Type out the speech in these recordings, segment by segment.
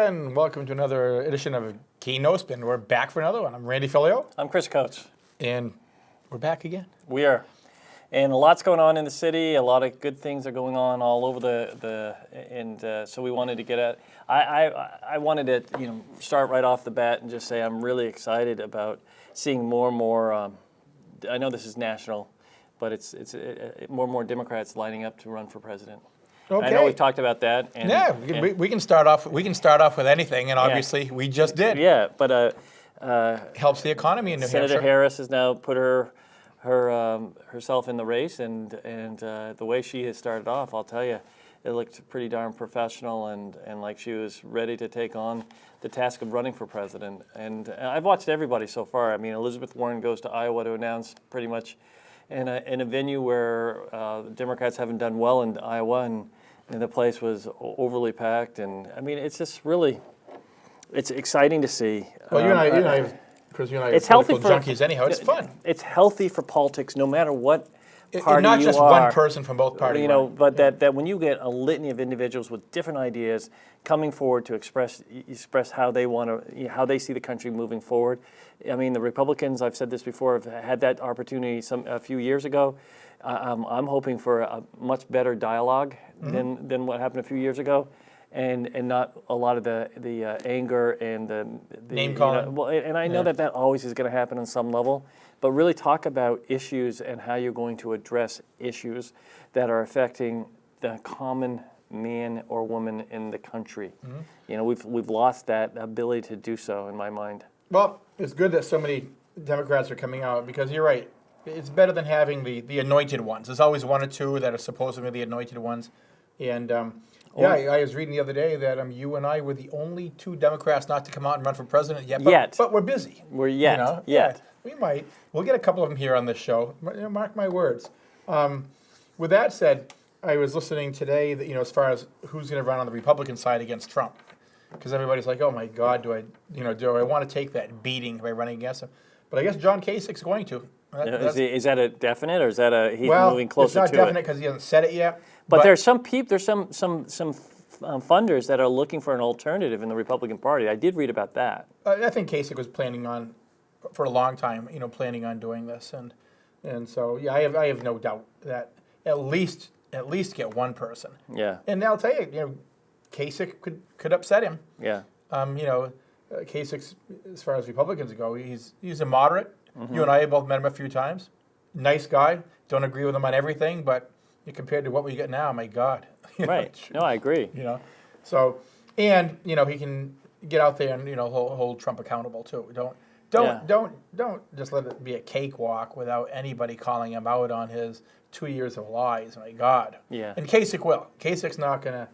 and welcome to another edition of Keene No Spin. We're back for another one. I'm Randy Filiault. I'm Chris Coates. And we're back again. We are. And a lot's going on in the city. A lot of good things are going on all over so we wanted to get at. I wanted to start right off the bat and just say I'm really excited about seeing more and more. I know this is national, but it's more and more Democrats lining up to run for president. Okay. I know we've talked about that. We can start off. We can start off with anything, and obviously we just did. Yeah, but helps the economy in New Senator Hampshire. Harris has now put herself in the race, and the way she has started off, I'll tell you, it looked pretty darn professional and like she was ready to take on the task of running for president. And I've watched everybody so far. I mean, Elizabeth Warren goes to Iowa to announce pretty much in a venue where the Democrats haven't done well in Iowa, and the place was overly packed. And I mean, it's just really, it's exciting to see. Well, you and I, Chris, you and I it's are healthy political for junkies anyhow. It's fun. It's healthy for politics, no matter what party not you just are. one person from both parties. But that when you get a litany of individuals with different ideas coming forward to express how they want to, how they see the country moving forward. I mean, the Republicans, I've said this before, have had that opportunity a few years ago. I'm hoping for a much better dialogue than what happened a few years ago, and not a lot of the anger and the name calling. And I know that always is going to happen on some level, but really talk about issues and how you're going to address issues that are affecting the common man or woman in the country. We've lost that ability to do so, in my mind. Well, it's good that so many Democrats are coming out, because you're right. It's better than having the anointed ones. There's always one or two that are supposedly the anointed ones. And I was reading the other day that you and I were the only two Democrats not to come out and run for president yet. But we're busy. Yet. We might. We'll get a couple of them here on this show. Mark my words. With that said, I was listening today that, as far as who's going to run on the Republican side against Trump, because everybody's like, oh my God, do I want to take that beating by running against him? But I guess John Kasich's going to. Is that a definite, or is that he's moving closer to it? It's not definite because he hasn't said it yet. But there's some funders that are looking for an alternative in the Republican Party. I did read about that. I think Kasich was planning on, for a long time, planning on doing this, and so I have no doubt that at least get one person. Yeah. And I'll tell you, Kasich could upset him. Yeah. Kasich, as far as Republicans go, he's a moderate. You and I have both met him a few times. Nice guy. Don't agree with him on everything, but compared to what we get now, my God. Right. No, I agree. So, and he can get out there and hold Trump accountable too. Don't just let it be a cakewalk without anybody calling him out on his 2 years of lies. My God. Yeah. And Kasich will. Kasich's not gonna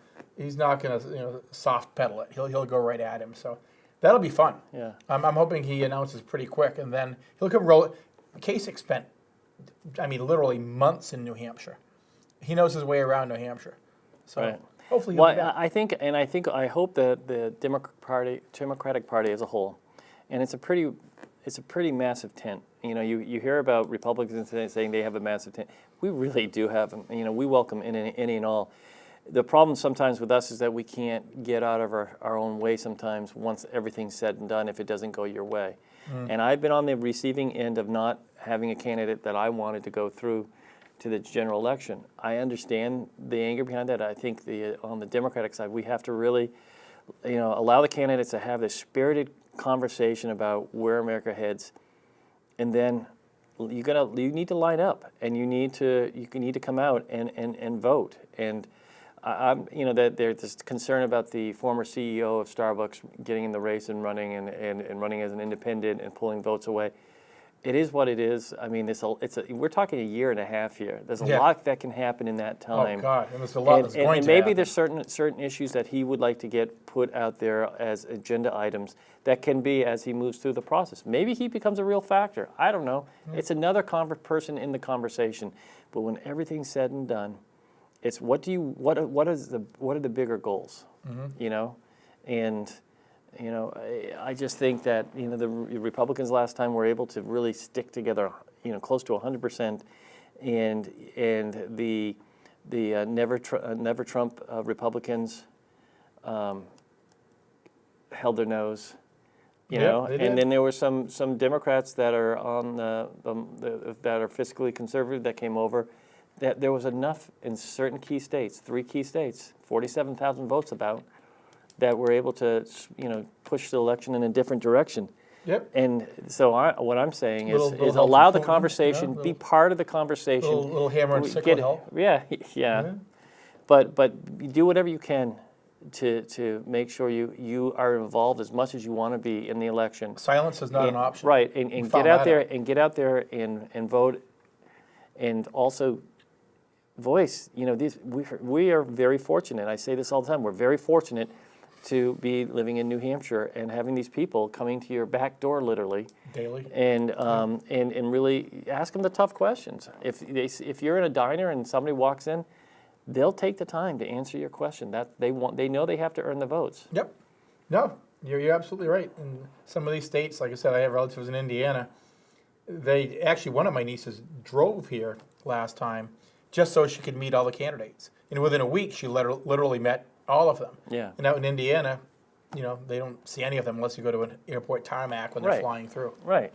soft pedal it. He'll go right at him. So that'll be fun. Yeah. I'm hoping he announces pretty quick, and then he'll come roll. Kasich spent, literally months in New Hampshire. He knows his way around New Hampshire. So right. Hopefully. I hope that the Democratic Party as a whole, and it's a pretty massive tent. You hear about Republicans saying they have a massive tent. We really do have them. We welcome any and all. The problem sometimes with us is that we can't get out of our own way sometimes once everything's said and done if it doesn't go your way. And I've been on the receiving end of not having a candidate that I wanted to go through to the general election. I understand the anger behind that. I think on the Democratic side, we have to really allow the candidates to have this spirited conversation about where America heads, and then you need to line up, and you need to come out and vote. And that there's this concern about the former CEO of Starbucks getting in the race and running and running as an independent and pulling votes away. It is what it is. I mean, we're talking a year and a half here. There's a lot that can happen in that time. Oh God, and there's a lot that's going to happen. And maybe there's certain issues that he would like to get put out there as agenda items that can be as he moves through the process. Maybe he becomes a real factor. I don't know. It's another person in the conversation. But when everything's said and done, it's what are the bigger goals? And I just think that the Republicans last time were able to really stick together, close to 100%, and the Never Trump Republicans held their nose. You Yeah, know, they and did. then there were some Democrats that are on that are fiscally conservative that came over. That there was enough in certain key states, 3 key states, 47,000 votes about, that were able to, push the election in a different direction. Yep. And so what I'm saying is, Little help allow from the Putin, conversation, be part of the conversation. Little hammer and We sickle get- help. Yeah, yeah. But do whatever you can to make sure you are involved as much as you want to be in the election. Silence is not an option. Right, and We get found out that there out. and get out there and vote, and also voice. We are very fortunate. I say this all the time. We're very fortunate to be living in New Hampshire and having these people coming to your back door literally Daily. and really ask them the tough questions. If you're in a diner and somebody walks in, they'll take the time to answer your question. That they know they have to earn the votes. Yep. No, you're absolutely right. In some of these states, like I said, I have relatives in Indiana. They actually, one of my nieces drove here last time just so she could meet all the candidates. And within a week, she literally met all of them. Yeah. And out in Indiana, they don't see any of them unless you go to an airport tarmac when they're Right. flying through. Right.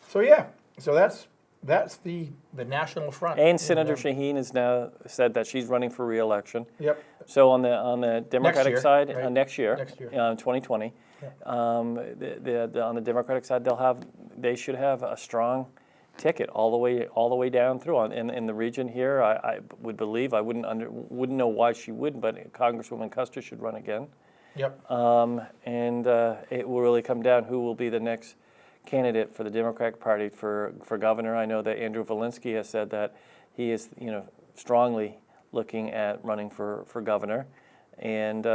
So yeah, so that's the national front. And Senator Shaheen has now said that she's running for re-election. Yep. So on the Democratic year, side, right? next year, Next year. 2020, on the Democratic side, they should have a strong ticket all the way down through. In the region here, I would believe, I wouldn't know why she wouldn't, but Congresswoman Custer should run again. Yep. And it will really come down who will be the next candidate for the Democratic Party for governor. I know that Andrew Volinsky has said that he is strongly looking at running for governor, and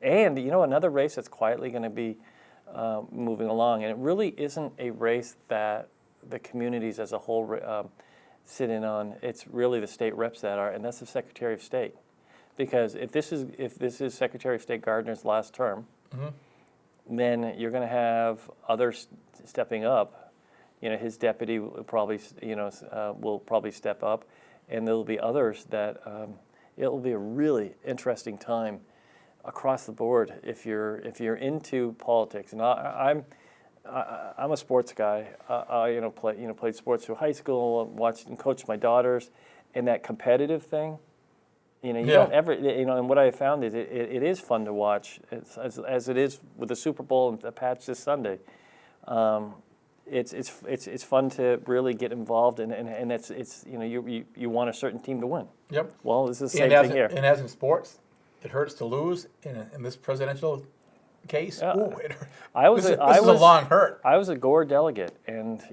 another race that's quietly going to be moving along, and it really isn't a race that the communities as a whole sit in on. It's really the state reps that are, and that's the Secretary of State. Because if this is Secretary of State Gardner's last term, then you're going to have others stepping up. His deputy will probably step up, and there'll be others that it'll be a really interesting time across the board if you're into politics. And I'm a sports guy. I played sports through high school, watched and coached my daughters, and that competitive thing. You don't ever, and what I have found is it is fun to watch, as it is with the Super Bowl and the Pats this Sunday. It's fun to really get involved, and it's you want a certain team to win. Yep. Well, this is the same thing here. And as in sports, it hurts to lose in this presidential case. Yeah. Ooh, This is a long hurt. I was a Gore delegate, and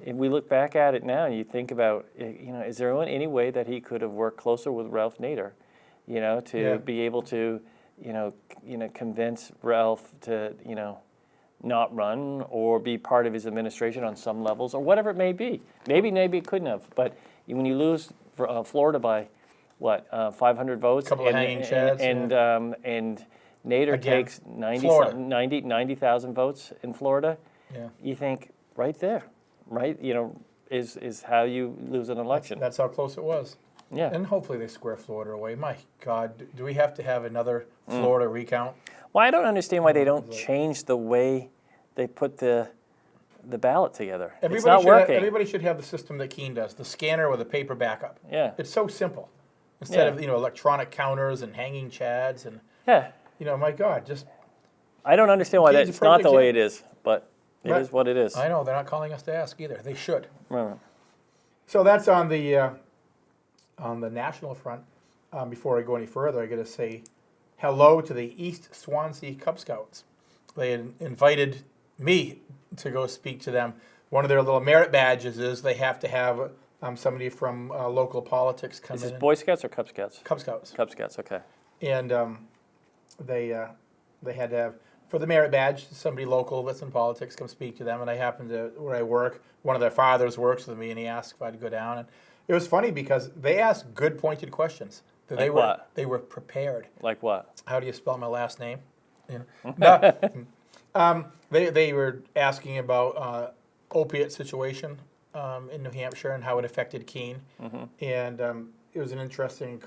if we look back at it now, and you think about, is there any way that he could have worked closer with Ralph Nader, to be able to, convince Ralph to, not run or be part of his administration on some levels or whatever it may be. Maybe it couldn't have, but when you lose Florida by 500 votes, Couple of hanging chads, and Nader Again, takes Florida. 90,000 votes in Florida, Yeah. you think right there, right? Is how you lose an election. That's how close it was. Yeah. And hopefully they square Florida away. My God, do we have to have another Florida recount? Well, I don't understand why they don't change the way they put the ballot together. It's not working. Everybody should have the system that Keene does, the scanner with a paper backup. Yeah. It's so simple. Instead Yeah. of electronic counters and hanging chads and Yeah. my God, just I don't understand why Keene's a that's not the perfect way it is, but it Right. is what it is. I know they're not calling us to ask either. They should. Right. So that's on the national front. Before I go any further, I got to say hello to the East Swansea Cub Scouts. They had invited me to go speak to them. One of their little merit badges is they have to have somebody from local politics come Is in. this Boy Scouts or Cub Scouts? Cub Scouts. Cub Scouts, okay. And they had to have, for the merit badge, somebody local that's in politics come speak to them. And I happened to, where I work, one of their fathers works with me, and he asked if I'd go down. And it was funny because they asked good, pointed questions. Like what? They were prepared. Like what? How do you spell my last name? No. They were asking about opiate situation in New Hampshire and how it affected Keene. And it was an interesting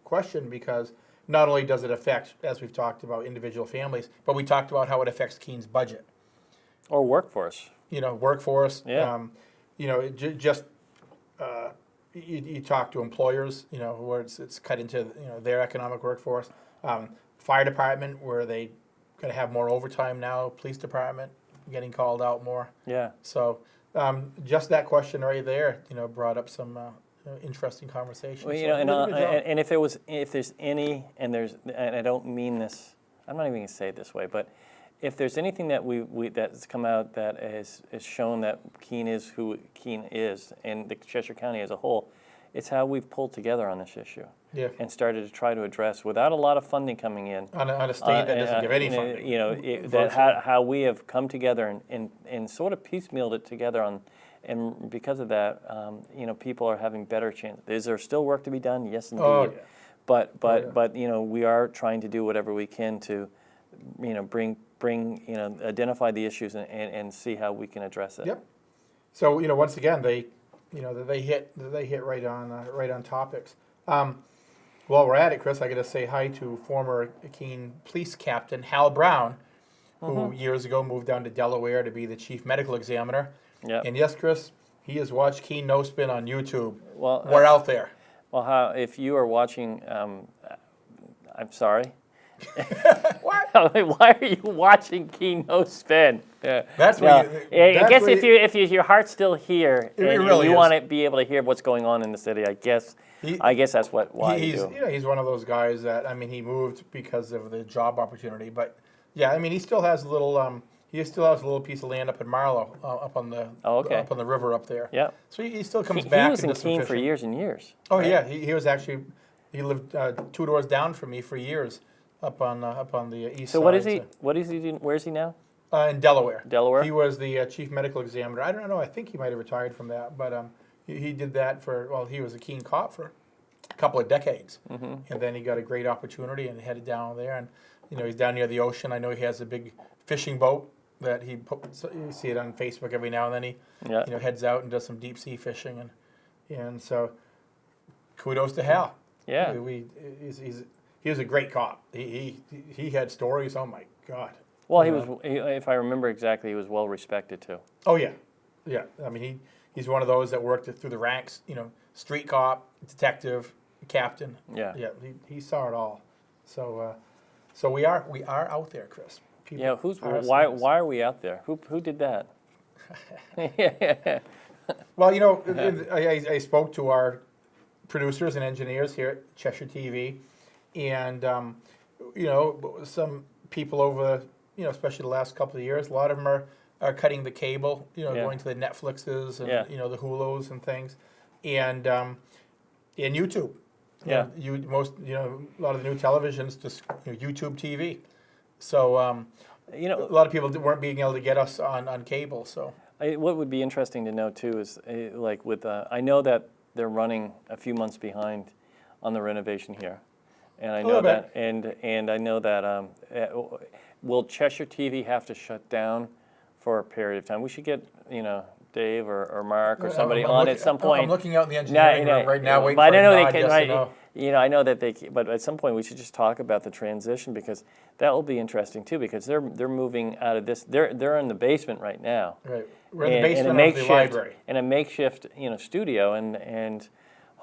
question because not only does it affect, as we've talked about, individual families, but we talked about how it affects Keene's budget. Or workforce. Workforce. Yeah. Just you talk to employers, where it's cut into their economic workforce. Fire department, where they going to have more overtime now. Police department getting called out more. Yeah. So just that question right there, brought up some interesting conversations. Well, So you did a good job. and if there's any, and I don't mean this, I'm not even going to say it this way, but if there's anything that that's come out that has shown that Keene is who Keene is, and the Cheshire County as a whole, it's how we've pulled together on this issue. Yeah. And started to try to address, without a lot of funding coming in, On a state that doesn't give any funding. how we have come together and sort of piecemealed it together and because of that, people are having better chance. Is there still work to be done? Yes, indeed. Oh, yeah. But we are trying to do whatever we can to, identify the issues and see how we can address it. Yep. So once again, they hit right on topics. While we're at it, Chris, I got to say hi to former Keene police captain Hal Brown, who years ago moved down to Delaware to be the chief medical examiner. Yep. And yes, Chris, he has watched Keene No Spin on YouTube. Well, we're out there. Well, if you are watching, I'm sorry. What? Why are you watching Keene No Spin? Yeah. That's what. I guess if your heart's still here and really you is. want to be able to hear what's going on in the city, I guess that's why you do. He's one of those guys that he moved because of the job opportunity, but yeah, he still has a little piece of land up in Marlow, up on the river up there. Yeah. So he still comes back. He was in and does some Keene for fishing. years and years. Oh right? yeah, he was actually he lived 2 doors down from me for years up on the east side. So what is he? What is he doing? Where is he now? In Delaware. Delaware? He was the chief medical examiner. I don't know. I think he might have retired from that, but he did that he was a Keene cop for a couple of decades, and then he got a great opportunity and headed down there. And he's down near the ocean. I know he has a big fishing boat that you see it on Facebook every now and then. He heads out and does some deep sea fishing, and so kudos to Hal. Yeah. He was a great cop. He had stories. Oh my God. Well, if I remember exactly, he was well respected too. Oh yeah, yeah. He's one of those that worked through the ranks. Street cop, detective, captain. Yeah. Yeah. He saw it all. So we are out there, Chris. People why are we out there? Who did that? Well, I spoke to our producers and engineers here at Cheshire TV, and some people over especially the last couple of years, a lot of them are cutting the cable, going to the Netflixes and the Hulus and things, and YouTube. Yeah. A lot of the new televisions just YouTube TV. So a lot of people weren't being able to get us on cable. So what would be interesting to know too is I know that they're running a few months behind on the renovation here, and I know that and I know that will Cheshire TV have to shut down for a period of time? We should get Dave or Mark or somebody on at some point. I'm looking out in the engineering room right now, waiting but for I know a they nod, can. yes Right, or no. I know that they. But at some point, we should just talk about the transition because that will be interesting too. Because they're moving out of this. They're in the basement right now. Right, we're in the basement of the library. In a makeshift studio, and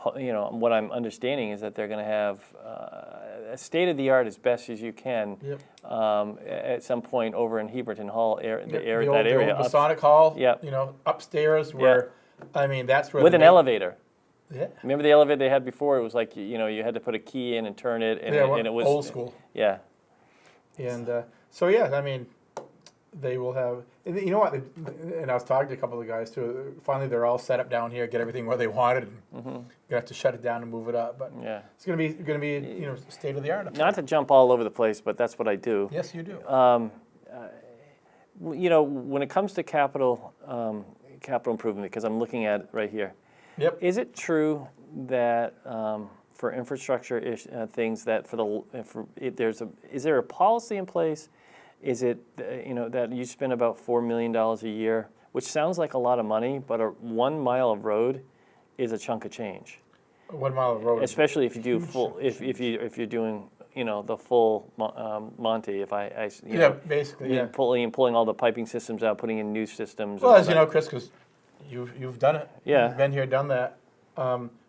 what I'm understanding is that they're going to have a state of the art as best as you can. Yep. At some point over in Heberton Hall, The old Masonic Hall. Yep. Upstairs where that's where with an elevator. Yeah. Remember the elevator they had before? It was like you had to put a key in and turn it, and it was old school. Yeah. And they will have. You know what? And I was talking to a couple of the guys too. Finally, they're all set up down here, get everything where they wanted. And gonna have to shut it down and move it up, but it's gonna be state of the art. Not to jump all over the place, but that's what I do. Yes, you do. When it comes to capital improvement, because I'm looking at it right here. Yep. Is it true that for infrastructure things that is there a policy in place? Is it that you spend about $4 million a year, which sounds like a lot of money, but 1 mile of road is a chunk of change. 1 mile of road. Especially if you do full, if you're doing the full Monty. If basically, yeah. pulling all the piping systems out, putting in new systems. Well, as you know, Chris, because you've done it. Yeah. You've been here, done that.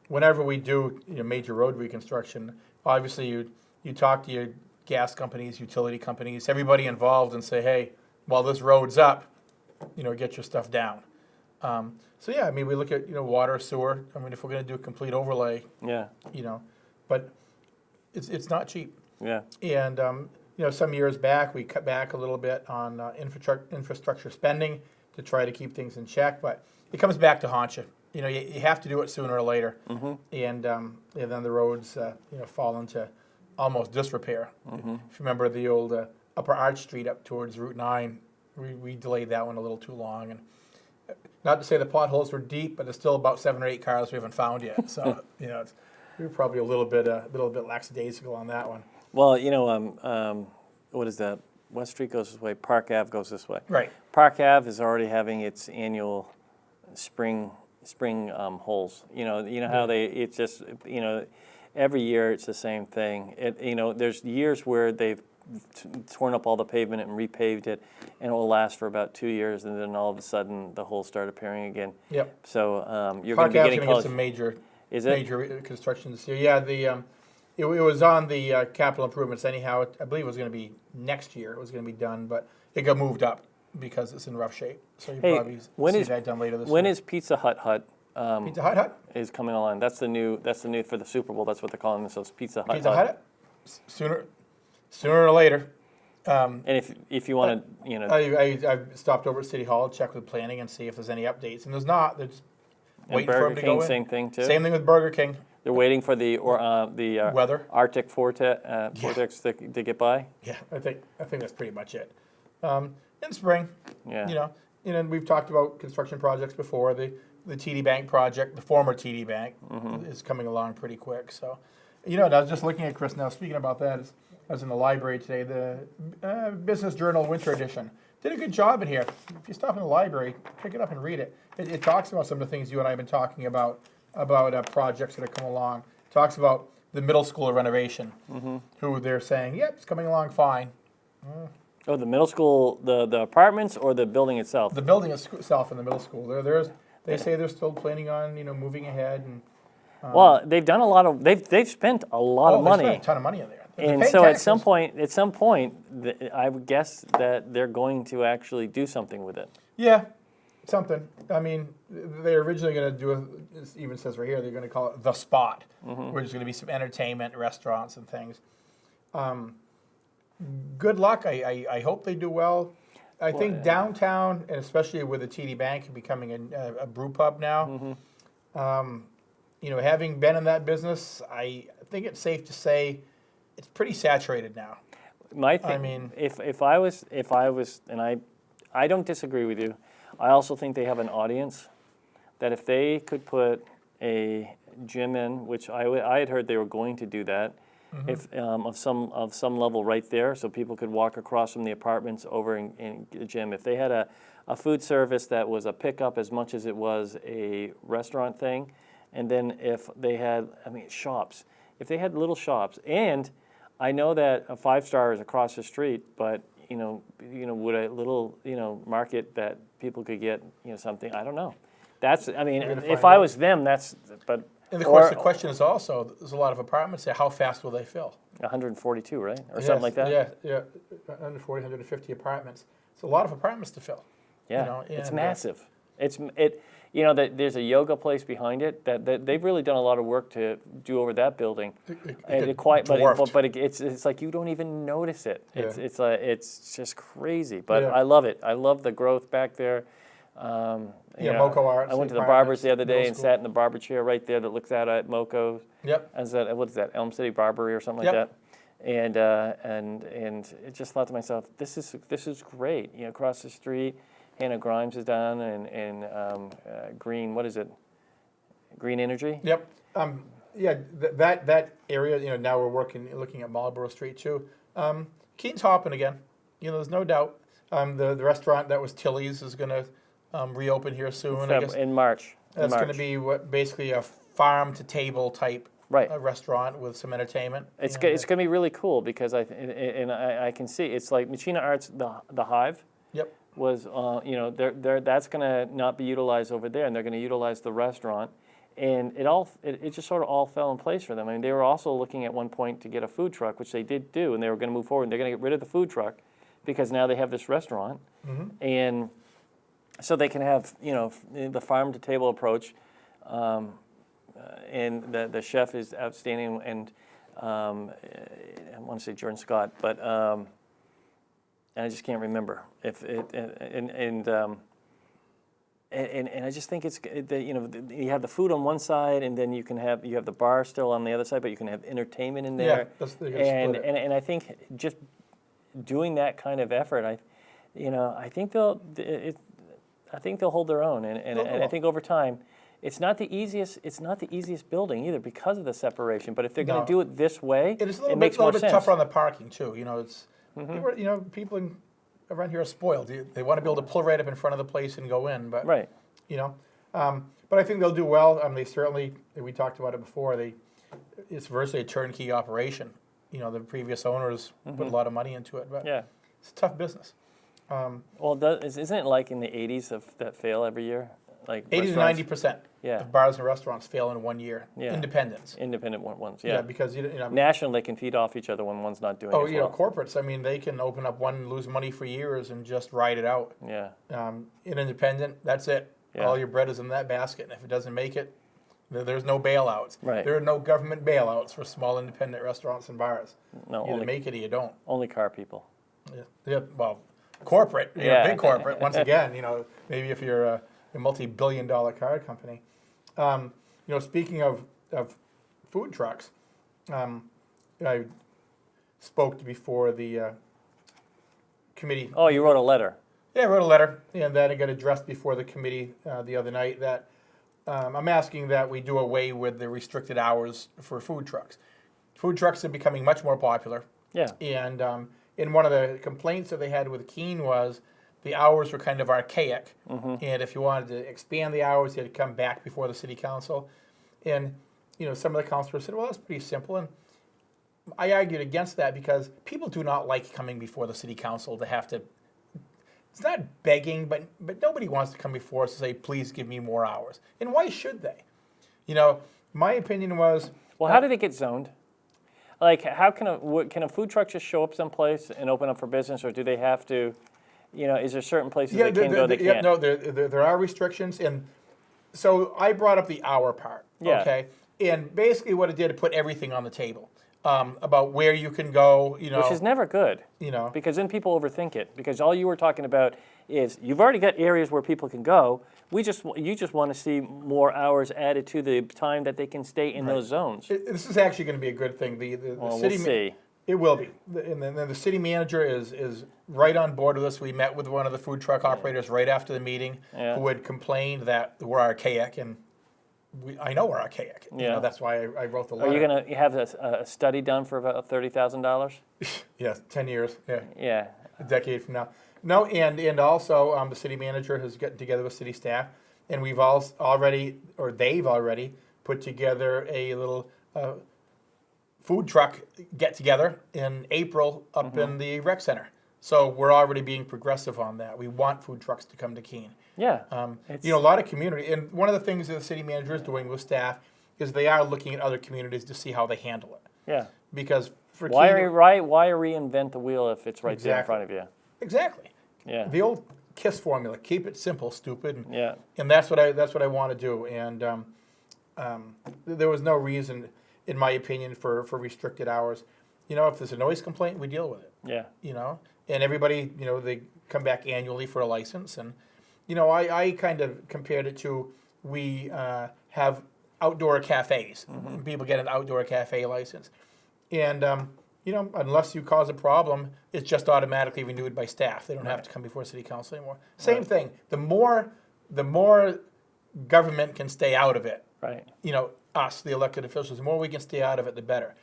Whenever we do major road reconstruction, obviously you talk to your gas companies, utility companies, everybody involved, and say, hey, while this road's up, get your stuff down. So yeah, I mean, we look at water, sewer. I mean, if we're going to do a complete overlay, Yeah. But it's not cheap. Yeah. And some years back we cut back a little bit on infrastructure spending to try to keep things in check, but it comes back to haunt you. You have to do it sooner or later, and then the roads fall into almost disrepair. If you remember the old Upper Arch Street up towards Route 9, we delayed that one a little too long, and not to say the potholes were deep, but there's still about 7 or 8 cars we haven't found yet. So we were probably a little bit lackadaisical on that one. Well, what is that? West Street goes this way. Park Ave goes this way. Right. Park Ave is already having its annual spring holes. How it's just every year it's the same thing. There's years where they've torn up all the pavement and repaved it, and it will last for about 2 years, and then all of a sudden the holes start appearing again. Yep. So you're going Park to be Ave's getting going to close. get some major Is it? major construction this year. Yeah, it was on the capital improvements anyhow. I believe it was going to be next year. It was going to be done, but it got moved up because it's in rough shape. So you probably see that done later this year. When is Pizza Hut Pizza Hut? is coming online? That's the new for the Super Bowl. That's what they're calling themselves, Pizza Hut. Pizza Hut? Sooner or later. And if you want to, I've stopped over at City Hall, check with planning, and see if there's any updates. And there's not. They're just waiting for them to go in. same thing too. Same thing with Burger King. They're waiting for the Weather. Arctic vortex to get by. Yeah, I think that's pretty much it. In spring, Yeah. And we've talked about construction projects before. The TD Bank project, the former TD Bank, is coming along pretty quick. So, and I was just looking at Chris now. Speaking about that, I was in the library today. The Business Journal Winter Edition did a good job in here. If you stop in the library, pick it up and read it. It talks about some of the things you and I have been talking about projects that are coming along. It talks about the middle school renovation, who they're saying, yep, it's coming along fine. Oh, the middle school, the apartments, or the building itself? The building itself in the middle school. They say they're still planning on moving ahead. And well, they've done a lot of they've spent a lot of money. They spent a ton of money in there. And so at some point, I would guess that they're going to actually do something with it. Yeah, something. I mean, they're originally going to do it even says right here, they're going to call it The Spot, where there's going to be some entertainment, restaurants, and things. Good luck. I hope they do well. I think downtown, and especially with the TD Bank becoming a brew pub now, having been in that business, I think it's safe to say it's pretty saturated now. My thing, I mean, if I was, and I don't disagree with you. I also think they have an audience that if they could put a gym in, which I had heard they were going to do that, if of some level right there, so people could walk across from the apartments over in the gym. If they had a food service that was a pickup as much as it was a restaurant thing, and then if they had, shops. If they had little shops, and I know that a 5-star is across the street, but would a little market that people could get something? I don't know. If I was them, but. And of course, the question is also, there's a lot of apartments there. How fast will they fill? 142, right? Or something like that? Yeah, 140, 150 apartments. It's a lot of apartments to fill. Yeah, it's massive. There's a yoga place behind it that they've really done a lot of work to do over that building. It's like you don't even notice it. It's just crazy. But I love it. I love the growth back there. Moco Arts. I went to the barber's the other day and sat in the barber chair right there that looks out at Moco. Yep. What is that? Elm City Barbery or something like that. And it just thought to myself, this is great. Across the street, Hannah Grimes is down, and Green. What is it? Green Energy. Yep. That area. Now we're looking at Marlborough Street too. Keene's hopping again. There's no doubt. The restaurant that was Tilly's is going to reopen here soon. In March. That's going to be basically a farm to table type Right. a restaurant with some entertainment. It's and, going to be really cool because I can see it's like Machina Arts, the Hive Yep. was that's going to not be utilized over there, and they're going to utilize the restaurant, and it just sort of all fell in place for them. I mean, they were also looking at one point to get a food truck, which they did do, and they were going to move forward. And they're going to get rid of the food truck because now they have this restaurant, and so they can have the farm to table approach. And the chef is outstanding, and I want to say Jordan Scott, but and I just can't remember if it and I just think it's you have the food on one side, and then you have the bar still on the other side, but you can have entertainment in there. Yeah, they're gonna split it. And I think just doing that kind of effort, I think they'll hold their own, and I think over time. It's not the easiest building either because of the separation. But if they're going to do it this way, It is it makes more sense. tougher on the parking too. It's people around here are spoiled. They want to be able to pull right up in front of the place and go in. But Right. But I think they'll do well. They certainly. We talked about it before. It's virtually a turnkey operation. The previous owners put a lot of money into it, but Yeah. it's a tough business. Well, isn't it like in the 80s that fail every year? Like 80 to restaurants? 90% Yeah. of bars and restaurants fail in 1 year. Yeah. Independents. Independent ones, Yeah, yeah. because National, they can feed off each other when one's not doing as well. corporates. I mean, they can open up one, lose money for years, and just ride it out. Yeah. In independent, that's it. Yeah. All your bread is in that basket, and if it doesn't make it, there's no bailouts. Right. There are no government bailouts for small independent restaurants and bars. No, You either make it or you don't. only car people. Yeah. Well, corporate. Yeah. Big corporate. Once again, maybe if you're a multi-billion-dollar car company. Speaking of food trucks, I spoke before the committee. Oh, you wrote a letter. Yeah, I wrote a letter, and then it got addressed before the committee the other night that I'm asking that we do away with the restricted hours for food trucks. Food trucks are becoming much more popular. Yeah. And in one of the complaints that they had with Keene was the hours were kind of archaic. And if you wanted to expand the hours, you had to come back before the city council. And, some of the councilors said, well, that's pretty simple. And I argued against that because people do not like coming before the city council to have to, it's not begging, but nobody wants to come before us to say, please give me more hours. And why should they? My opinion was... Well, how do they get zoned? Like, how can a food truck just show up someplace and open up for business, or do they have to... is there certain places they can go, they can't? Yeah, no, there are restrictions, and so I brought up the hour part, Yeah. okay? And basically what it did, it put everything on the table about where you can go, Which is never good, because then people overthink it. Because all you were talking about is you've already got areas where people can go. You just want to see more hours added to the time that they can stay in those zones. This is actually going to be a good thing. The Well, city we'll see. It will be. And then the city manager is right on board with us. We met with one of the food truck operators right after the meeting who had complained that we're archaic, and I know we're archaic. Yeah. That's why I wrote the letter. Are you going to have a study done for about $30,000? Yes, 10 years, Yeah. a decade from now. No, and also the city manager has gotten together with city staff, and they've already put together a little food truck get together in April up in the rec center. So we're already being progressive on that. We want food trucks to come to Keene. Yeah. A lot of community, and one of the things that the city manager is doing with staff is they are looking at other communities to see how they handle it. Yeah. Because for Why Keene, reinvent the wheel if it's right there in front of you? Exactly. Yeah. The old KISS formula: keep it simple, stupid. And, Yeah. and that's what I want to do. And there was no reason, in my opinion, for restricted hours. If there's a noise complaint, we deal with it. Yeah. And everybody, they come back annually for a license. And, I kind of compared it to we have outdoor cafes. People get an outdoor cafe license. And, unless you cause a problem, it's just automatically renewed by staff. They don't have to come before city council anymore. Same thing. The more government can stay out of it, Right. us, the elected officials, the more we can stay out of it, the better.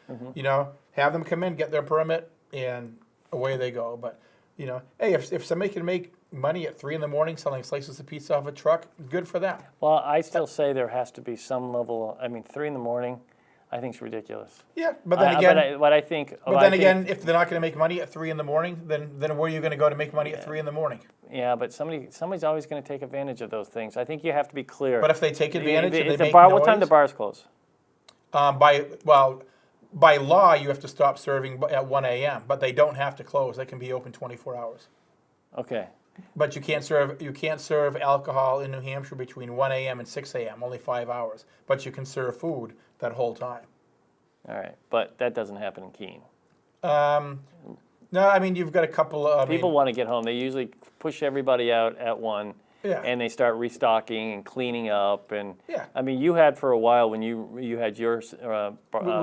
Have them come in, get their permit, and away they go. But, hey, if somebody can make money at 3 a.m. selling slices of pizza off a truck, good for them. Well, I still say there has to be some level. 3 in the morning. I think it's ridiculous. Yeah, but then again, but I think. but then again, if they're not going to make money at 3 in the morning, then where are you going to go to make money at 3 in the morning? Yeah, but somebody's always going to take advantage of those things. I think you have to be clear. But if they take advantage and they the make bar, noise, what time the bars close? By law, you have to stop serving at 1 a.m., but they don't have to close. They can be open 24 hours. Okay. But you can't serve alcohol in New Hampshire between 1 a.m. and 6 a.m., only 5 hours. But you can serve food that whole time. All right, but that doesn't happen in Keene. No, I mean, you've got a couple of... People want to get home. They usually push everybody out at 1, Yeah. and they start restocking and cleaning up. And Yeah. I mean, you had for a while when you had your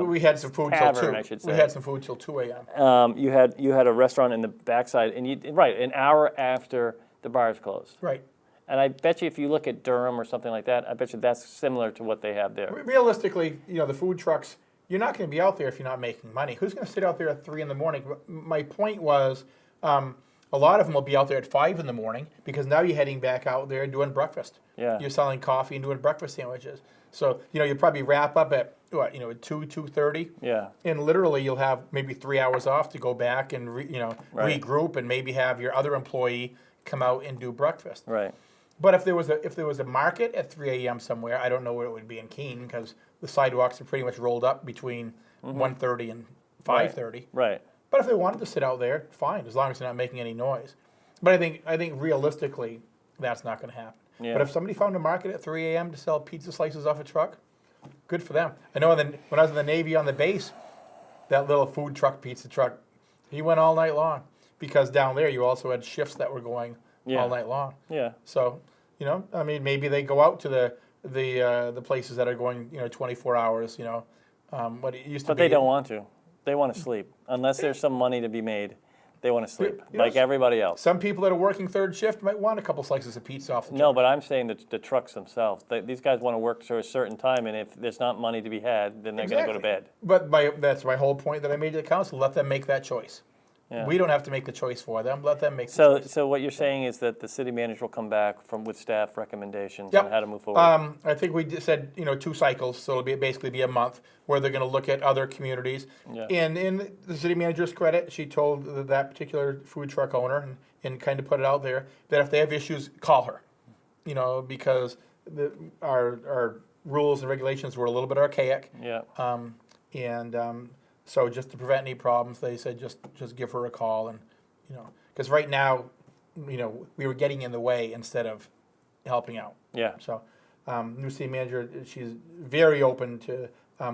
we had some food tavern, till 2. I should say. We had some food till 2 a.m. You had a restaurant in the backside, and an hour after the bars closed. Right. And I bet you if you look at Durham or something like that, I bet you that's similar to what they have there. Realistically, the food trucks, you're not going to be out there if you're not making money. Who's going to sit out there at 3 in the morning? My point was, a lot of them will be out there at 5 in the morning because now you're heading back out there and doing breakfast. Yeah. You're selling coffee and doing breakfast sandwiches. So, you probably wrap up at, 2:30. Yeah. And literally you'll have maybe 3 hours off to go back and, Right. regroup and maybe have your other employee come out and do breakfast. Right. But if there was a market at 3 a.m. somewhere, I don't know where it would be in Keene because the sidewalks are pretty much rolled up between 1:30 and 5:30. Right. But if they wanted to sit out there, fine, as long as they're not making any noise. But I think realistically, that's not going to happen. Yeah. But if somebody found a market at 3 a.m. to sell pizza slices off a truck, good for them. I know when I was in the Navy on the base, that little food truck, pizza truck, he went all night long because down there you also had shifts that were going all night long. Yeah. So, I mean, maybe they go out to the places that are going, 24 hours, what it used to But be. they don't want to. They want to sleep. Unless there's some money to be made, they want to sleep, like everybody else. Some people that are working third shift might want a couple slices of pizza off the No, truck. but I'm saying that the trucks themselves. These guys want to work to a certain time, and if there's not money to be had, then they're going to go to bed. But that's my whole point that I made to the council. Let them make that choice. Yeah. We don't have to make the choice for them. Let them make the choice. So what you're saying is that the city manager will come back with staff recommendations Yep. on how to move forward. I think we just said 2 cycles, so it'll basically be a month where they're going to look at other communities. Yeah. And in the city manager's credit, she told that particular food truck owner and kind of put it out there that if they have issues, call her. Because our rules and regulations were a little bit archaic. Yeah. So just to prevent any problems, they said just give her a call and because right now, we were getting in the way instead of helping out. Yeah. So, new city manager, she's very open to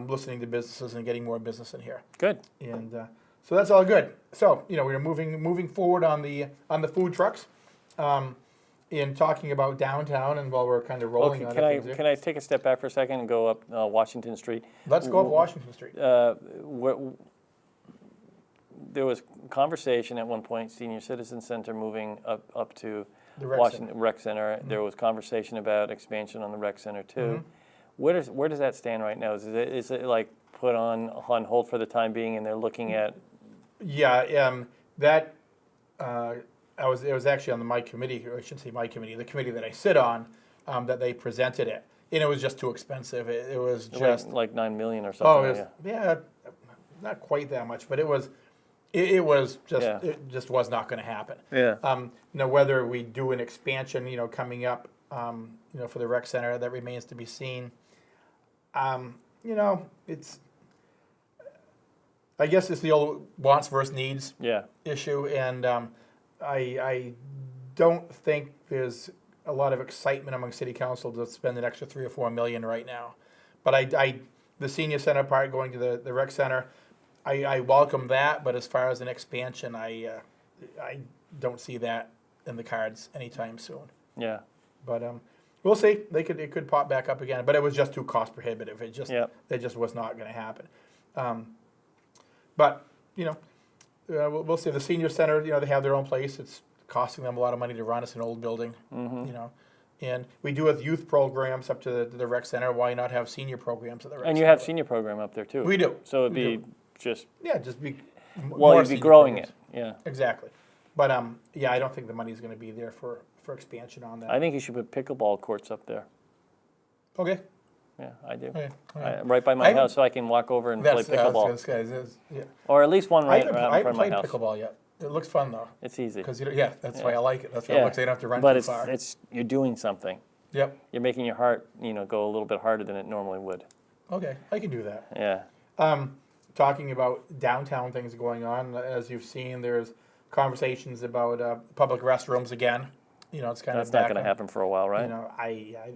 listening to businesses and getting more business in here. Good. And so that's all good. So we're moving forward on the food trucks, in talking about downtown, and while we're kind of rolling on things here. Can I take a step back for a second and go up Washington Street? Let's go up Washington Street. There was conversation at one point, Senior Citizen Center moving up to The rec Washington Rec Center. There was conversation about expansion on the Rec Center too. Where does that stand right now? Is it like put on hold for the time being, and they're looking at? Yeah, that it was actually on my committee, or I shouldn't say my committee, the committee that I sit on, that they presented it, and it was just too expensive. It was just like $9 million or something. yeah, not quite that much, but it was just Yeah. it just was not going to happen. Yeah. Whether we do an expansion, coming up, for the rec center, that remains to be seen. It's. I guess it's the old wants versus needs Yeah. issue, and I don't think there's a lot of excitement among city council to spend an extra $3 or $4 million right now. But the senior center part going to the rec center, I welcome that. But as far as an expansion, I don't see that in the cards anytime soon. Yeah. But we'll see. It could pop back up again. But it was just too cost prohibitive. It just was not going to happen. But we'll see. The senior center, they have their own place. It's costing them a lot of money to run. It's an old building, and we do have youth programs up to the rec center. Why not have senior programs at the rec center? And you have senior program up there too. We do. So it'd be just. Yeah, just be. Well, you'd be growing it. Yeah. Exactly. But I don't think the money's going to be there for expansion on that. I think you should put pickleball courts up there. Okay. Yeah, I do. Okay, all right. Right by I my haven't- house, so I can walk over and play pickleball. Yeah. Or at least one I right haven't, around I in haven't front played of my house. pickleball yet. It looks fun though, It's easy. because yeah, that's why I like it. That's why I Yeah. like. So you don't have to run But too far. you're doing something. Yep. You're making your heart, go a little bit harder than it normally would. Okay, I can do that. Yeah. Talking about downtown things going on, as you've seen, there's conversations about public restrooms again. It's kind That's of not back going to on- happen for a while, right? I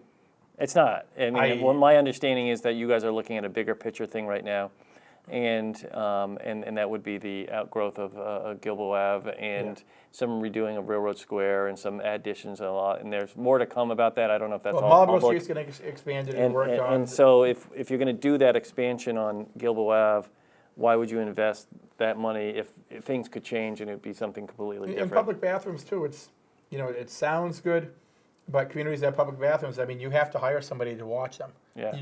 It's not. I mean, I- well, my understanding is that you guys are looking at a bigger picture thing right now, and that would be the outgrowth of Gilboa Ave and some redoing of Railroad Square and some additions and a lot. And there's more to come about that. I don't know if that's all Marlboro public. Street's going to expand it and And, worked and, on. and so if you're going to do that expansion on Gilboa Ave, why would you invest that money if things could change and it would be something completely In different? public bathrooms too, it sounds good, but communities that have public bathrooms, I mean, you have to hire somebody to watch them. Yeah.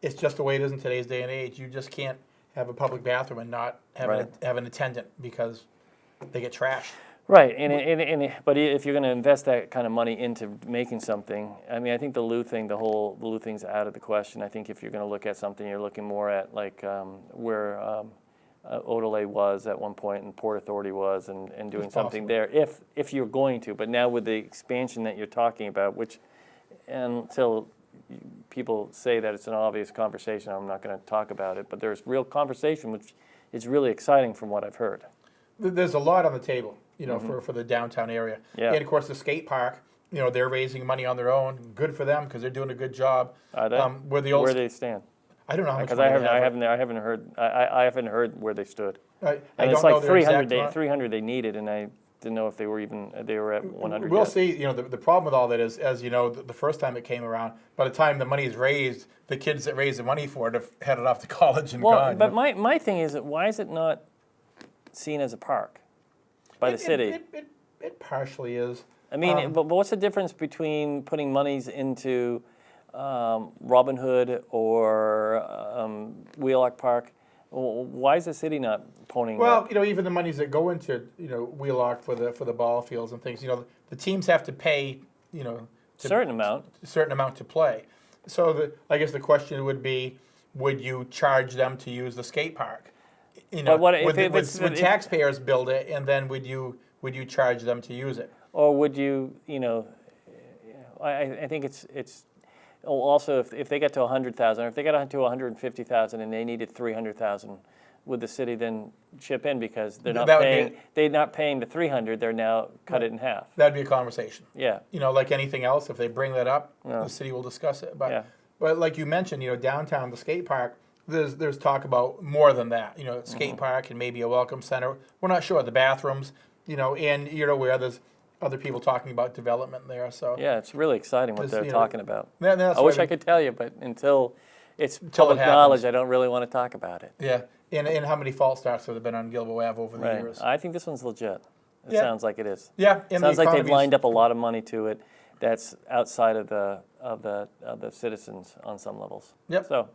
It's just the way it is in today's day and age. You just can't have a public bathroom and not have, Right. have an attendant because they get trashed. Right, but if you're going to invest that kind of money into making something, I mean, I think the Lou thing's out of the question. I think if you're going to look at something, you're looking more at like where Odelay was at one point and Port Authority was, and doing It's something possible. there if you're going to. But now with the expansion that you're talking about, which until people say that it's an obvious conversation, I'm not going to talk about it. But there's real conversation, which is really exciting from what I've heard. There's a lot on the table, for the downtown area. Yeah. And of course, the skate park, they're raising money on their own. Good for them because they're doing a good job. Are they? Where the old, Where do they stand? I don't know how much Because money I they have. haven't heard where they stood. I And don't it's know like their 300 exact amount. 300 they needed, and I didn't know if they were at 100 We'll yet. see. The problem with all that is, as you know, the first time it came around, by the time the money is raised, the kids that raised the money for it have headed off to college and Well, gone. but my thing is, why is it not seen as a park by the city? It partially is. I mean, but what's the difference between putting monies into Robin Hood or Wheelock Park? Why is the city not ponying Well, up? even the monies that go into Wheelock for the ball fields and things, the teams have to pay Certain amount. a certain amount to play. So I guess the question would be, would you charge them to use the skate park? But what if would taxpayers build it, and then would you charge them to use it? Or would you, I think it's also if they get to 100,000, or if they got to 150,000 and they needed 300,000, would the city then chip in because they're not That would paying? be- They're not paying the 300. They're now cut it in half. That'd be a conversation. Yeah. Like anything else, if they bring that up, Yeah. the city will discuss it. But Yeah. but like you mentioned, downtown the skate park, there's talk about more than that. Skate park and maybe a welcome center. We're not sure. The bathrooms, and you're aware there's other people talking about development there. So Yeah, it's really exciting what There's, they're talking about. that's I why wish we- I could tell you, but until it's Until it public knowledge, happens. I don't really want to talk about it. Yeah, and how many fault starts have there been on Gilboa Ave over the Right. years? I think this one's legit. It Yeah. sounds like it is. Yeah, and Sounds the like they've economy's- lined up a lot of money to it. That's outside of the citizens on some levels. Yep. So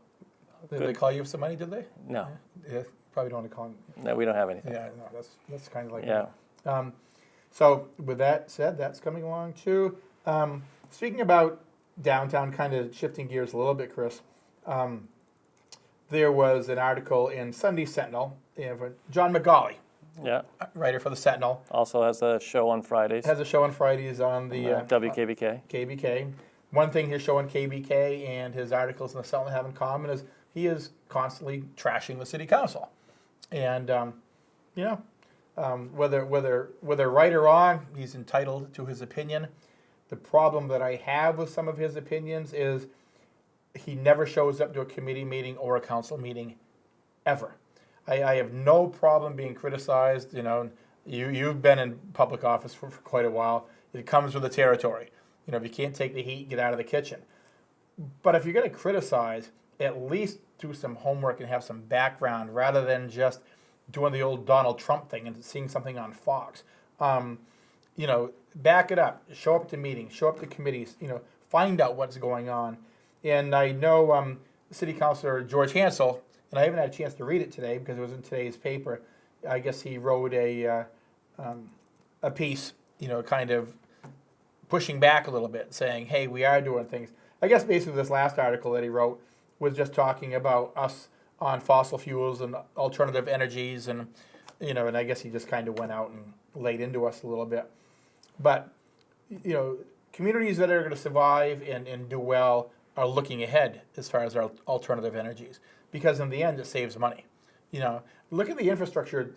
Did good. they call you for some money? Did they? no, Yeah, probably don't want to call them. no, we don't have anything. Yeah, no, that's kind of like Yeah. So with that said, that's coming along too. Speaking about downtown, kind of shifting gears a little bit, Chris. There was an article in Sunday Sentinel. John McGauley, Yeah. writer for the Sentinel, Also has a show on Fridays. has a show on Fridays on the WKBK. KBK. One thing his show on KBK and his articles in the Sentinel have in common is he is constantly trashing the city council, and whether right or wrong, he's entitled to his opinion. The problem that I have with some of his opinions is he never shows up to a committee meeting or a council meeting, ever. I have no problem being criticized. You've been in public office for quite a while. It comes with the territory. If you can't take the heat, get out of the kitchen. But if you're going to criticize, at least do some homework and have some background rather than just doing the old Donald Trump thing and seeing something on Fox. Back it up. Show up to meetings. Show up to committees. Find out what's going on. And I know City Councilor George Hansel, and I haven't had a chance to read it today because it was in today's paper. I guess he wrote a piece, kind of pushing back a little bit, saying, "Hey, we are doing things." I guess basically this last article that he wrote was just talking about us on fossil fuels and alternative energies, and and I guess he just kind of went out and laid into us a little bit. But communities that are going to survive and do well are looking ahead as far as our alternative energies, because in the end it saves money. Look at the infrastructure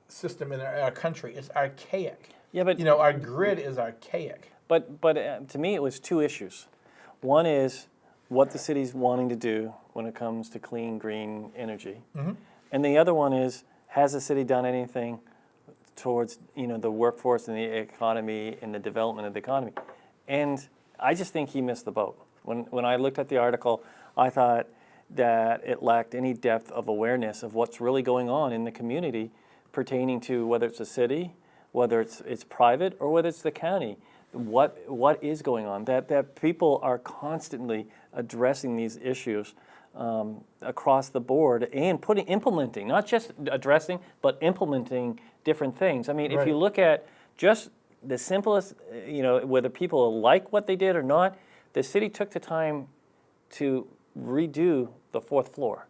system in our country; it's archaic. Yeah, but our grid is archaic. But to me, it was two issues. One is what the city's wanting to do when it comes to clean, green energy. Mm-hmm. And the other one is, has the city done anything towards the workforce and the economy and the development of the economy? And I just think he missed the boat. When I looked at the article, I thought that it lacked any depth of awareness of what's really going on in the community pertaining to whether it's a city, whether it's private, or whether it's the county. What is going on? That people are constantly addressing these issues across the board and implementing, not just addressing, but implementing different things. I mean, if you look at just the simplest, whether people like what they did or not, the city took the time to redo the fourth floor.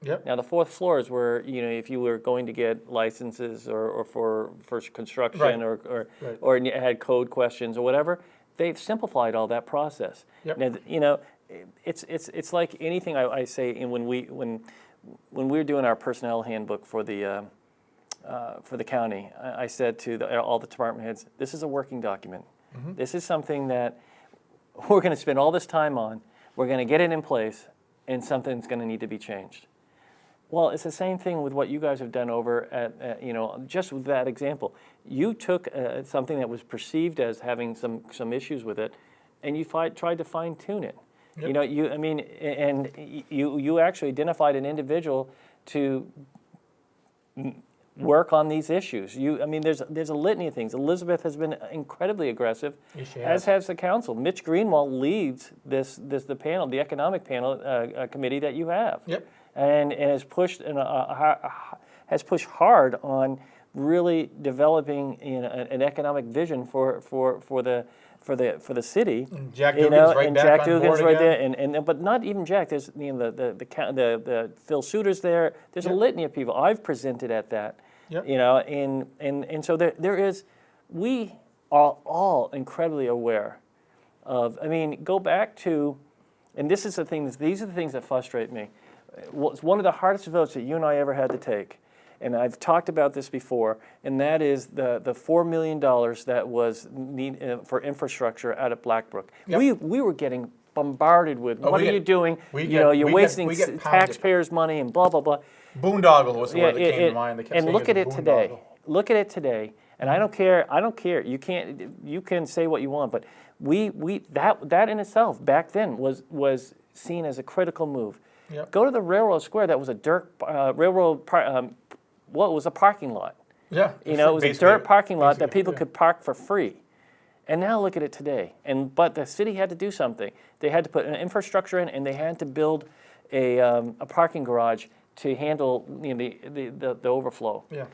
Yep. Now the fourth floor is where if you were going to get licenses or for construction or you had code questions or whatever, they've simplified all that process. Yep. Now it's like anything I say when we're doing our personnel handbook for the county. I said to all the department heads, this is a working document. Mm-hmm. This is something that we're going to spend all this time on. We're going to get it in place, and something's going to need to be changed. Well, it's the same thing with what you guys have done over at just with that example. You took something that was perceived as having some issues with it, and you tried to fine tune it. Yep. You actually identified an individual to work on these issues. There's a litany of things. Elizabeth has been incredibly aggressive, as has the council. Mitch Greenwald leads the panel, the economic panel committee that you have. Yep. And has pushed hard on really developing an economic vision for the city. And Jack Dugan's right back on board again. There, but not even Jack. There's the Phil Suter's there. There's a litany of people. I've presented at that. Yep. And so there is. We are all incredibly aware of. Go back to, and this is the thing. These are the things that frustrate me. It's one of the hardest votes that you and I ever had to take, and I've talked about this before, and that is the $4 million that was for infrastructure out at Blackbrook. Yep. We were getting bombarded with, what are you doing? You're wasting taxpayers' money and blah, blah, blah. Boondoggle was the word that came to mind. And look at it today. Look at it today, and I don't care. You can say what you want, but that in itself back then was seen as a critical move. Yep. Go to the railroad square. That was a dirt railroad. It was a parking lot. Yeah. It was a dirt parking lot that people could park for free. And now look at it today. But the city had to do something. They had to put an infrastructure in, and they had to build a parking garage to handle the overflow. Yeah.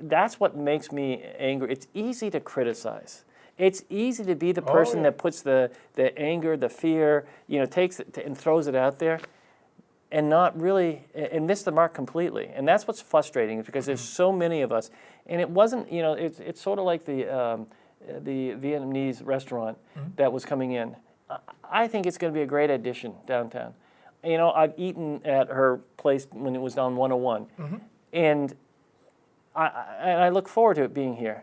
That's what makes me angry. It's easy to criticize. It's easy to be the person that puts the anger, the fear, takes it and throws it out there, and not really and miss the mark completely. And that's what's frustrating, because there's so many of us. And it wasn't, it's sort of like the Vietnamese restaurant that was coming in. I think it's going to be a great addition downtown. I've eaten at her place when it was on 101, and I look forward to it being here.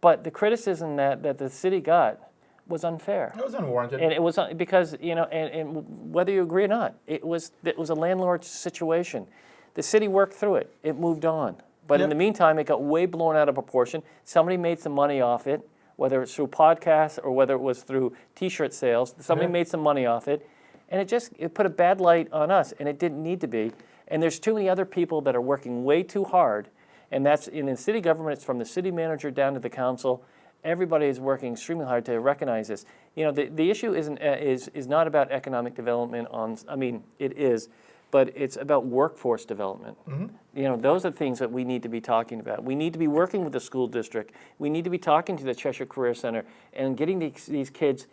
But the criticism that the city got was unfair. It was unwarranted. And it was because, and whether you agree or not, it was a landlord situation. The city worked through it. It moved on. But in the meantime, it got way blown out of proportion. Somebody made some money off it, whether it's through podcasts or whether it was through T-shirt sales. Somebody made some money off it. And it put a bad light on us, and it didn't need to be. And there's too many other people that are working way too hard. And that's in city government. It's from the city manager down to the council. Everybody is working extremely hard to recognize this. The issue is not about economic development. It is, but it's about workforce development. Mm-hmm. Those are things that we need to be talking about. We need to be working with the school district. We need to be talking to the Cheshire Career Center and getting these kids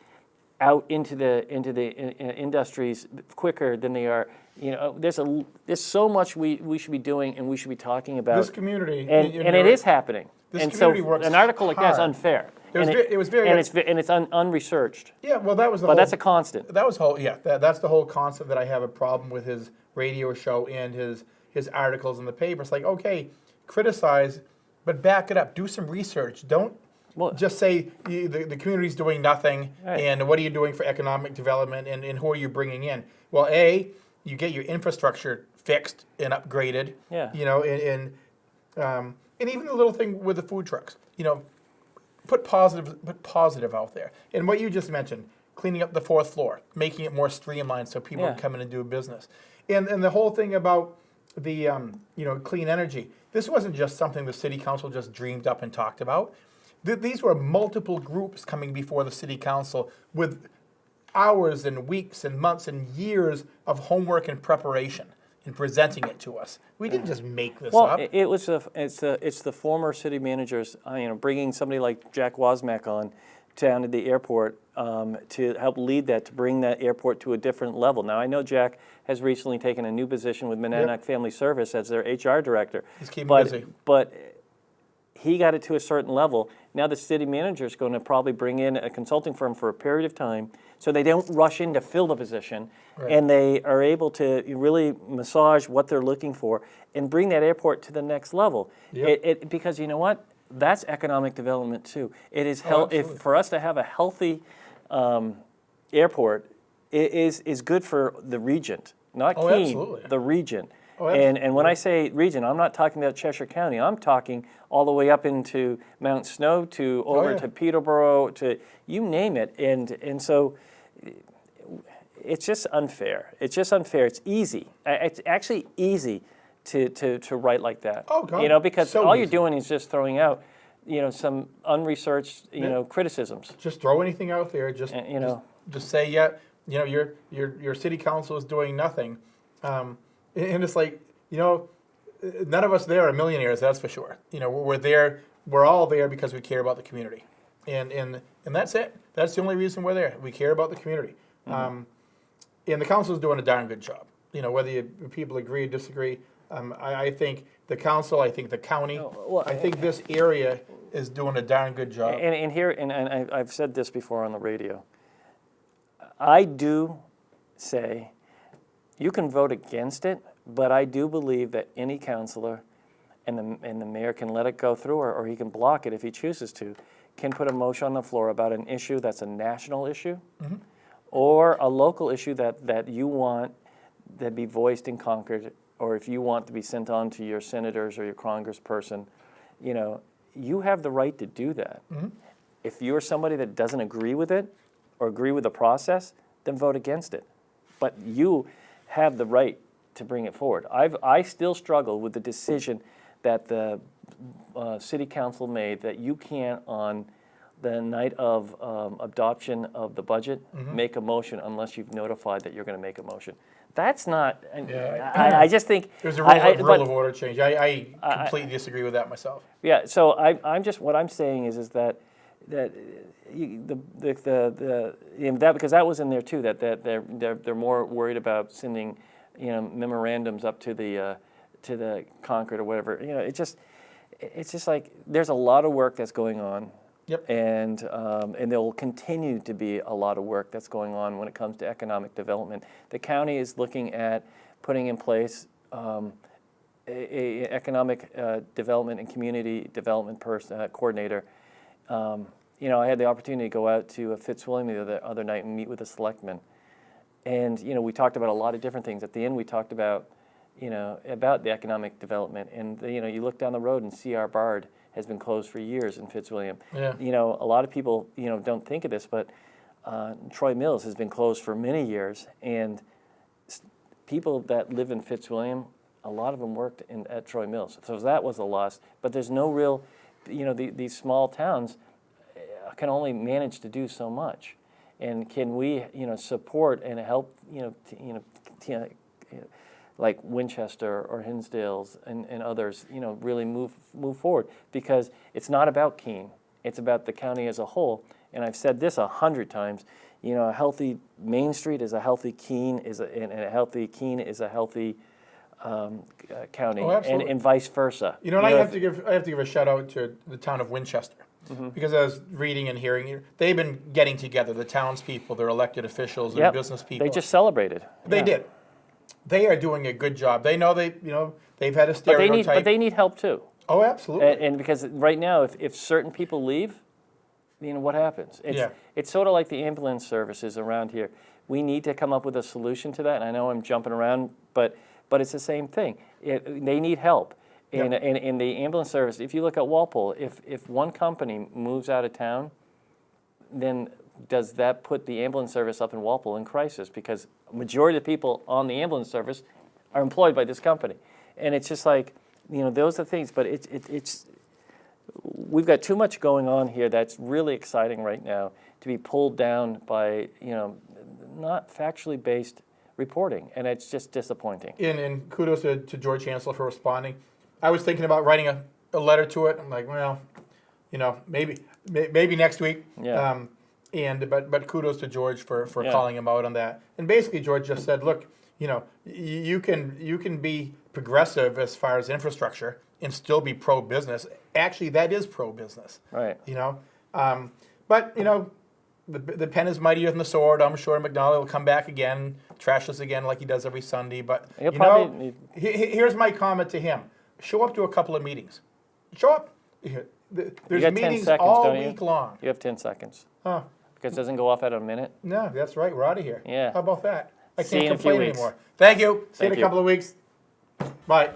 out into the industries quicker than they are. There's so much we should be doing and we should be talking about. This community, and it is happening. This and community so works an article like that is hard. unfair. It was very, and it's unresearched. Yeah, well, that was the But whole. that's a constant. That was whole. Yeah, that's the whole concept that I have a problem with his radio show and his articles in the paper. It's like, okay, criticize, but back it up. Do some research. Don't just say the community's doing nothing, right. And what are you doing for economic development, and who are you bringing in? Well, A, you get your infrastructure fixed and upgraded. Yeah. And even the little thing with the food trucks. Put positive out there. And what you just mentioned, cleaning up the fourth floor, making it more streamlined so people can come in and do business. And the whole thing about the clean energy. This wasn't just something the city council just dreamed up and talked about. These were multiple groups coming before the city council with hours and weeks and months and years of homework and preparation in presenting it to us. We didn't just make this up. Well, it's the former city managers, bringing somebody like Jack Wasmack on down to the airport to help lead that, to bring that airport to a different level. Now, I know Jack has recently taken a new position with Monadnock Family Service as their HR director. He's keeping busy. But he got it to a certain level. Now the city manager is going to probably bring in a consulting firm for a period of time so they don't rush in to fill the position, and they are able to really massage what they're looking for and bring that airport to the next level. Yep. Because you know what? That's economic development too. It is for us to have a healthy airport is good for the region, not Keene, absolutely. the region. Oh, and when I say region, I'm not talking about Cheshire County. I'm talking all the way up into Mount Snow to over to Peterborough to you name it. And so it's just unfair. It's just unfair. It's easy. It's actually easy to write like that. Oh, God. Because So all you're easy. doing is just throwing out some unresearched criticisms. Just throw anything out there. Just say your city council is doing nothing. And it's like, none of us there are millionaires, that's for sure. We're there, we're all there because we care about the community. And that's it. That's the only reason we're there. We care about the community. Mm-hmm. And the council is doing a darn good job. Whether people agree or disagree, I think the council, I think the county, I think this area is doing a darn good job. And I've said this before on the radio. I do say you can vote against it, but I do believe that any councilor and the mayor can let it go through, or he can block it if he chooses to, can put a motion on the floor about an issue that's a national issue, mm-hmm. or a local issue that you want that be voiced in Concord, or if you want to be sent on to your senators or your congressperson, you have the right to do that. Mm-hmm. If you're somebody that doesn't agree with it or agree with the process, then vote against it. But you have the right to bring it forward. I still struggle with the decision that the city council made that you can't, on the night of adoption of the budget, mm-hmm. make a motion unless you've notified that you're going to make a motion. That's not. I just think there's a rule of order change. I completely disagree with that myself. Yeah. So I'm just what I'm saying is that because that was in there too. That they're more worried about sending memorandums up to the Concord or whatever. It's just like there's a lot of work that's going on. Yep. And there will continue to be a lot of work that's going on when it comes to economic development. The county is looking at putting in place a economic development and community development coordinator. I had the opportunity to go out to Fitzwilliam the other night and meet with the selectmen. And, we talked about a lot of different things. At the end, we talked about, about the economic development. And, you look down the road and C.R. Bard has been closed for years in Fitzwilliam. Yeah. A lot of people, don't think of this, but Troy Mills has been closed for many years. And people that live in Fitzwilliam, a lot of them worked at Troy Mills. So that was a loss. But there's no real, these small towns can only manage to do so much. And can we, support and help, like Winchester or Hinsdale's and others, really move forward, because it's not about Keene, It's about the county as a whole. And I've said this 100 times. You know, a healthy Main Street is a healthy Keene, and a healthy Keene is a healthy county, Oh, absolutely. and vice versa. You know, and I have to give a shout out to the town of Winchester, because I was reading and hearing, they've been getting together, the townspeople, their elected officials, their Yep. business people. They just celebrated. They Yeah. did. They are doing a good job. They know they've had a But stereotype. they need help too. Oh, absolutely. And because right now, if certain people leave, you know, what happens? It's sort of like the ambulance services around here. We need to come up with a solution to that. And I know I'm jumping around, but it's the same thing. They need help. And in the ambulance service, if you look at Walpole, if one company moves out of town, then does that put the ambulance service up in Walpole in crisis? Because a majority of the people on the ambulance service are employed by this company. And it's just like, you know, those are things, but it's we've got too much going on here that's really exciting right now to be pulled down by, you know, not factually based reporting, and it's just disappointing. And kudos to George Chancellor for responding. I was thinking about writing a letter to it. I'm like, well, you know, maybe next week. Yeah. But kudos to George for Yeah. calling him out on that. And basically, George just said, look, you know, you can be progressive as far as infrastructure and still be pro-business. Actually, that is pro-business. Right. You know, but you know, the pen is mightier than the sword. I'm sure McNally will come back again, trash us again like he does every Sunday. But He'll you probably know, here's my comment to him: show up to a couple of meetings. Show up. You There's got 10 meetings seconds, all don't you? week long. You have 10 seconds. Huh. Because it doesn't go off at a minute. No, that's right. We're out of here. Yeah. How about that? I See you can't in a few complain weeks. anymore. Thank you. See you in Thank a you. couple of weeks. Bye.